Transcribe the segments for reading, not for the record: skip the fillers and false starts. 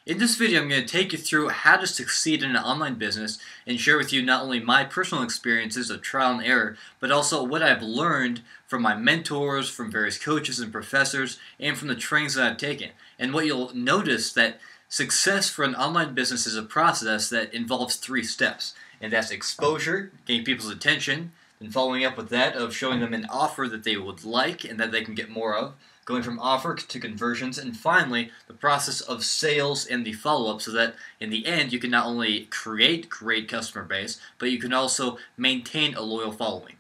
In this video, I'm going to take you through how to succeed in an online business and share with you not only my personal experiences of trial and error, but also what I've learned from my mentors, from various coaches and professors, and from the trainings that I've taken. And what you'll notice that success for an online business is a process that involves 3 steps. And that's exposure, getting people's attention, and following up with that of showing them an offer that they would like and that they can get more of, going from offer to conversions, and finally the process of sales and the follow-up, so that in the end you can not only create great customer base, but you can also maintain a loyal following.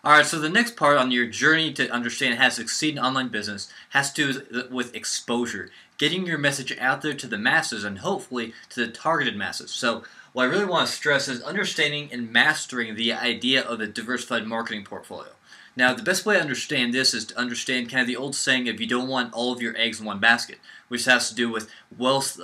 Alright, so the next part on your journey to understand how to succeed in online business has to do with exposure. Getting your message out there to the masses and hopefully to the targeted masses. So what I really want to stress is understanding and mastering the idea of a diversified marketing portfolio. Now, the best way to understand this is to understand kind of the old saying of you don't want all of your eggs in one basket, which has to do with wealth,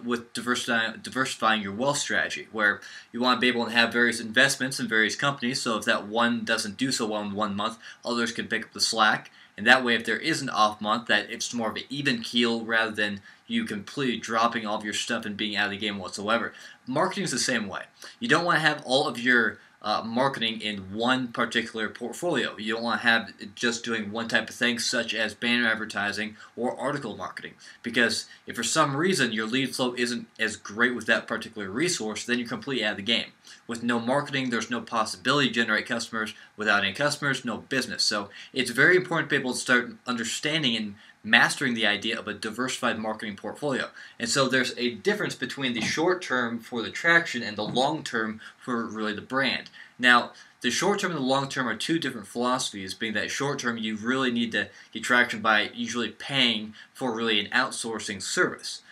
with diversifying your wealth strategy, where you want to be able to have various investments in various companies, so if that one doesn't do so well in 1 month, others can pick up the slack, and that way if there is an off month, that it's more of an even keel rather than you completely dropping all of your stuff and being out of the game whatsoever. Marketing is the same way. You don't want to have all of your marketing in one particular portfolio. You don't want to have just doing one type of thing, such as banner advertising or article marketing, because if for some reason your lead flow isn't as great with that particular resource, then you're completely out of the game. With no marketing, there's no possibility to generate customers. Without any customers, no business. So it's very important to be able to start understanding and mastering the idea of a diversified marketing portfolio. And so there's a difference between the short term for the traction and the long term for really the brand. Now, the short term and the long term are 2 different philosophies, being that short term you really need to get traction by usually paying for really an outsourcing service.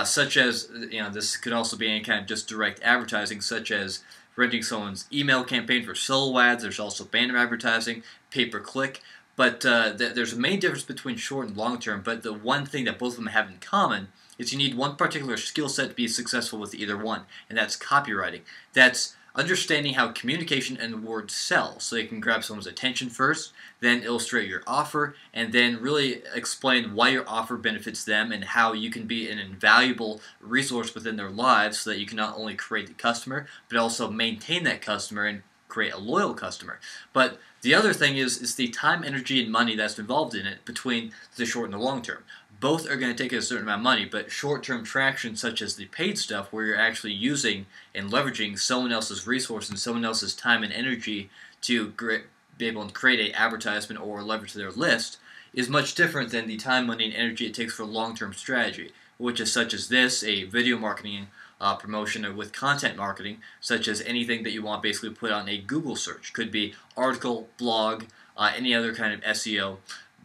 Such as, this could also be any kind of just direct advertising, such as renting someone's email campaign for solo ads. There's also banner advertising, pay-per-click. But there's a main difference between short and long term, but the one thing that both of them have in common is you need one particular skill set to be successful with either one, and that's copywriting. That's understanding how communication and words sell, so you can grab someone's attention first, then illustrate your offer, and then really explain why your offer benefits them and how you can be an invaluable resource within their lives, so that you can not only create the customer, but also maintain that customer and create a loyal customer. But the other thing is the time, energy, and money that's involved in it between the short and the long term. Both are going to take a certain amount of money, but short-term traction, such as the paid stuff, where you're actually using and leveraging someone else's resource and someone else's time and energy to be able to create an advertisement or leverage their list, is much different than the time, money, and energy it takes for long-term strategy, which is such as this, a video marketing promotion, or with content marketing, such as anything that you want to basically put on a Google search. Could be article, blog, any other kind of SEO.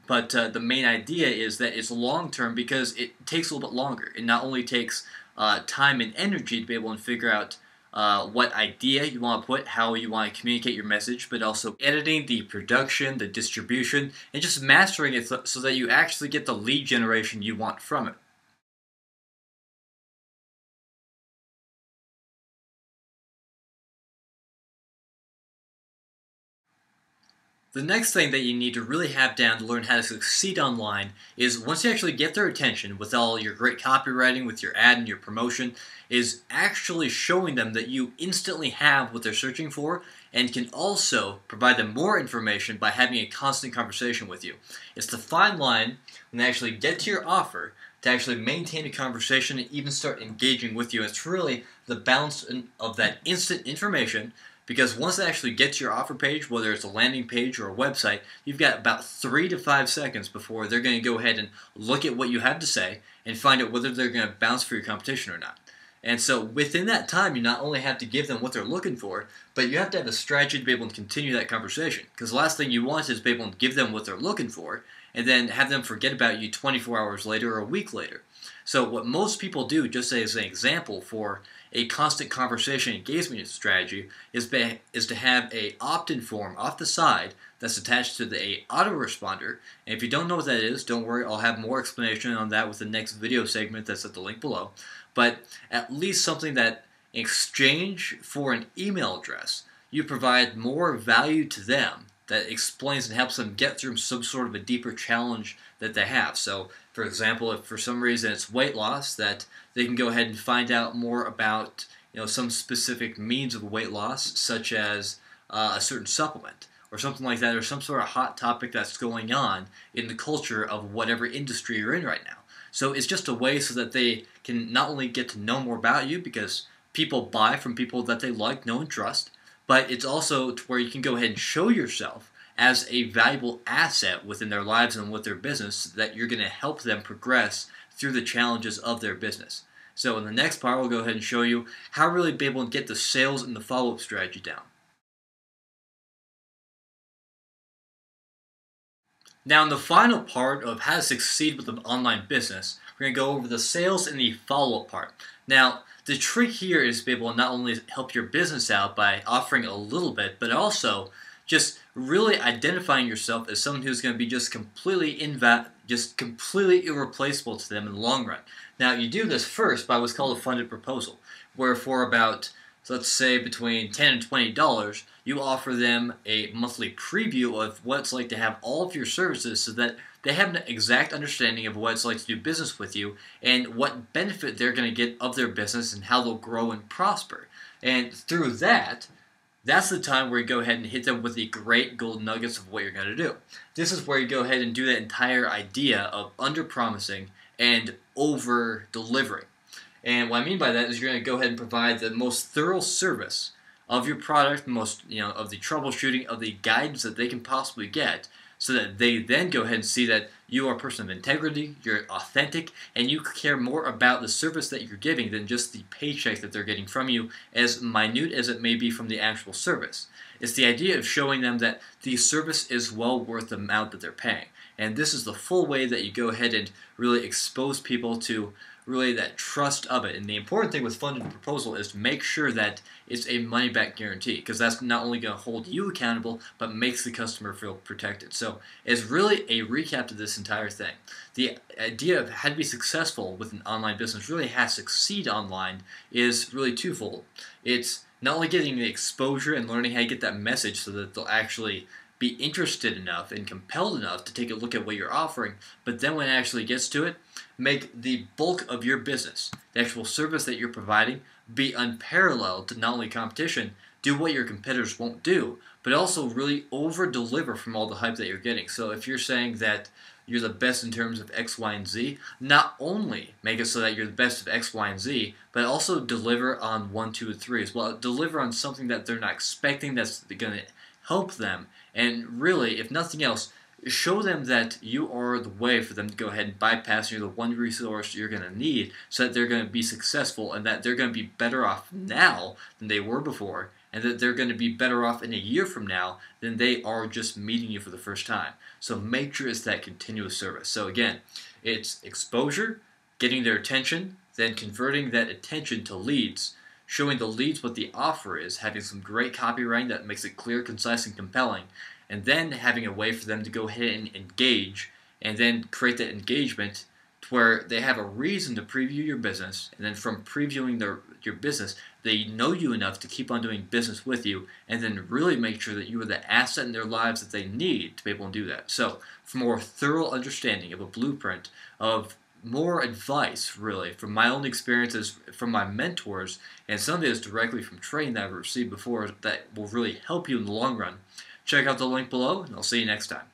But the main idea is that it's long term because it takes a little bit longer. It not only takes time and energy to be able to figure out what idea you want to put, how you want to communicate your message, but also editing, the production, the distribution, and just mastering it so that you actually get the lead generation you want from it. The next thing that you need to really have down to learn how to succeed online is, once you actually get their attention with all your great copywriting, with your ad and your promotion, is actually showing them that you instantly have what they're searching for and can also provide them more information by having a constant conversation with you. It's the fine line when they actually get to your offer to actually maintain a conversation and even start engaging with you. It's really the balance of that instant information, because once they actually get to your offer page, whether it's a landing page or a website, you've got about 3 to 5 seconds before they're going to go ahead and look at what you have to say and find out whether they're going to bounce for your competition or not. And so within that time, you not only have to give them what they're looking for, but you have to have a strategy to be able to continue that conversation. Because the last thing you want is to be able to give them what they're looking for and then have them forget about you 24 hours later or a week later. So what most people do, just as an example for a constant conversation engagement strategy, is to have a opt-in form off the side that's attached to the autoresponder. And if you don't know what that is, don't worry, I'll have more explanation on that with the next video segment that's at the link below. But at least something that, in exchange for an email address, you provide more value to them that explains and helps them get through some sort of a deeper challenge that they have. So, for example, if for some reason it's weight loss, that they can go ahead and find out more about some specific means of weight loss, such as a certain supplement or something like that, or some sort of hot topic that's going on in the culture of whatever industry you're in right now. So it's just a way so that they can not only get to know more about you, because people buy from people that they like, know, and trust, but it's also to where you can go ahead and show yourself as a valuable asset within their lives and with their business, that you're going to help them progress through the challenges of their business. So in the next part, we'll go ahead and show you how to really be able to get the sales and the follow-up strategy down. Now, in the final part of how to succeed with an online business, we're going to go over the sales and the follow-up part. Now, the trick here is to be able to not only help your business out by offering a little bit, but also just really identifying yourself as someone who's going to be just completely irreplaceable to them in the long run. Now, you do this first by what's called a funded proposal, where for about, let's say, between $10 and $20, you offer them a monthly preview of what it's like to have all of your services, so that they have an exact understanding of what it's like to do business with you and what benefit they're going to get of their business and how they'll grow and prosper. And through that, that's the time where you go ahead and hit them with the great gold nuggets of what you're going to do. This is where you go ahead and do that entire idea of under-promising and over-delivering. And what I mean by that is you're going to go ahead and provide the most thorough service of your product, most of the troubleshooting, of the guidance that they can possibly get, so that they then go ahead and see that you are a person of integrity, you're authentic, and you care more about the service that you're giving than just the paycheck that they're getting from you, as minute as it may be from the actual service. It's the idea of showing them that the service is well worth the amount that they're paying. And this is the full way that you go ahead and really expose people to really that trust of it. And the important thing with funded proposal is to make sure that it's a money-back guarantee, because that's not only going to hold you accountable, but makes the customer feel protected. So it's really a recap to this entire thing. The idea of how to be successful with an online business, really how to succeed online, is really twofold. It's not only getting the exposure and learning how to get that message so that they'll actually be interested enough and compelled enough to take a look at what you're offering, but then when it actually gets to it, make the bulk of your business, the actual service that you're providing, be unparalleled to not only competition, do what your competitors won't do, but also really over-deliver from all the hype that you're getting. So if you're saying that you're the best in terms of X, Y, and Z, not only make it so that you're the best of X, Y, and Z, but also deliver on 1, 2, and 3 as well. Deliver on something that they're not expecting, that's going to help them, and really, if nothing else, show them that you are the way for them to go ahead and bypass. You're the one resource you're going to need, so that they're going to be successful, and that they're going to be better off now than they were before, and that they're going to be better off in a year from now than they are just meeting you for the first time. So make sure it's that continuous service. So again, it's exposure, getting their attention, then converting that attention to leads, showing the leads what the offer is, having some great copywriting that makes it clear, concise, and compelling, and then having a way for them to go ahead and engage, and then create that engagement to where they have a reason to preview your business, and then from previewing your business, they know you enough to keep on doing business with you, and then really make sure that you are the asset in their lives that they need to be able to do that. So for more thorough understanding of a blueprint, of more advice, really, from my own experiences, from my mentors, and some of it is directly from training that I've received before that will really help you in the long run, check out the link below, and I'll see you next time.